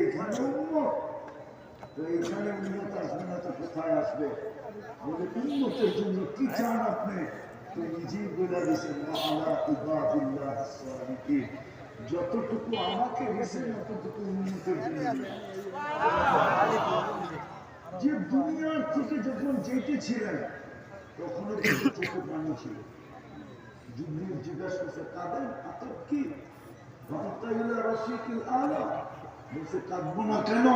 এখানে উন্মত, তো এখানে উন্মত আসবে না তো কোথায় আসবে? বলে উন্মতের জন্য কি চান আপনি? তো নিজেই বলে দিয়েছেন আলা ইবাদিল্লাহ সালিহিন, যতটুকু আমাকে দিয়েছেন ততটুকু উন্মতের জন্য। যে দুনিয়ার থেকে যখন যেতেছিলেন তখনও কিন্তু চোখে পানি ছিল। জিবরিল জিজ্ঞাসা করছে কাঁদেন, আতব কি? রফিকুল আলা বলছে কাঁদবো না কেন?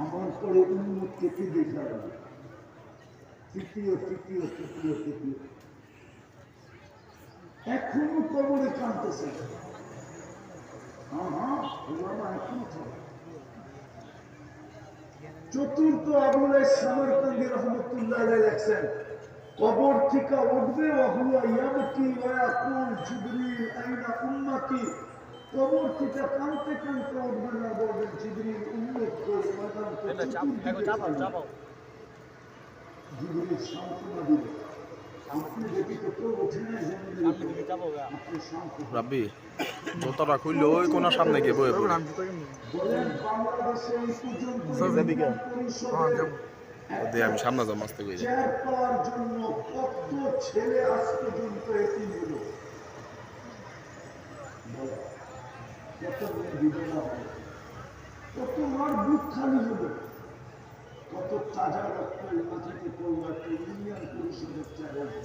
আমার পরে উন্মত কেটে দেখা যাবে। তৃতীয় তৃতীয় তৃতীয় তৃতীয় এখনো কবরে কাঁদতেছে। এখনো থাকে। চতুর্থ আবুল সামরকান্দি রহমতুল্লাহ লেখছেন কবর থেকে উঠবে ওয়াহুয়া ইয়াবকি ওয়া ইয়াকুল জিবরিল আইনা উম্মতি। কবর থেকে কাঁদতে কাঁদতে উঠবে না, বলবেন জিবরিল উম্মত কই ময়দান তো চাপাও। জিবরিল সান্ত্বনা দিবে, আপনি যদি কেউ ওঠে না রাব্বি জুতাটা খুললে ওই কোন সামনে গিয়ে বয়ে পড়ে। দে আমি সামনে যাবো মাস্তে কই জন্য কত ছেলে আজ পর্যন্ত এতিম হলো, কত বিধবা হলো, কত মার বুক খালি হলো, কত তাজা রক্ত মাটিতে পড়লো একটা ইউনিয়ন পরিষদের চেয়ারে।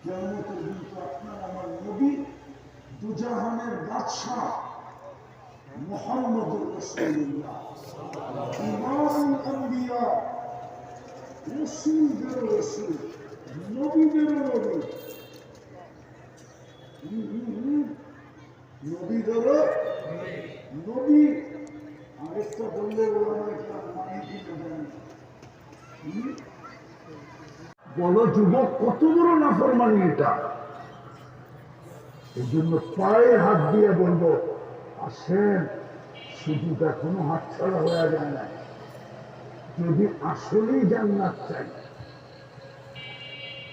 কিয়ামতের দিন তো আপনার আমার নবী দুজাহানের বাদশাহ মুহাম্মদুর রাসূলুল্লাহ ইমামুল আম্বিয়া, রাসূলদের রাসূল, নবীদের নবী, নবীদের নবী। আরেকটা বললে ওলামা ইকরাম মানে কি জানেন? বলো যুবক কত বড় নাফরমানি এটা। এই জন্য পায়ে হাত দিয়ে বলবো আসেন, শুধু এখনো হাত ছাড়া হয়ে যায় না। যদি আসলেই জান্নাত চাই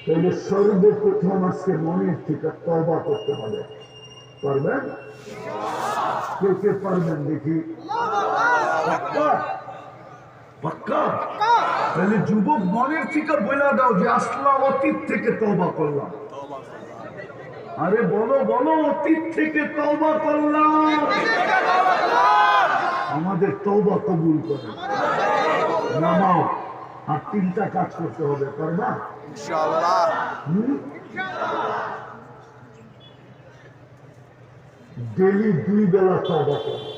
তাহলে সর্বপ্রথম আজকে মনের থেকে তওবা করতে হবে। পারবেন? কে কে পারবেন দেখি? পাক্কা? তাহলে যুবক মনের থেকে বলে দাও যে আসলাম অতীত থেকে তওবা করলাম। আরে বলো বলো, অতীত থেকে তওবা করলাম। আমাদের তওবা কবুল করে নামাও। আর তিনটা কাজ করতে হবে, পারবা? ইনশাআল্লাহ। ডেলি 2 বেলা তওবা করো।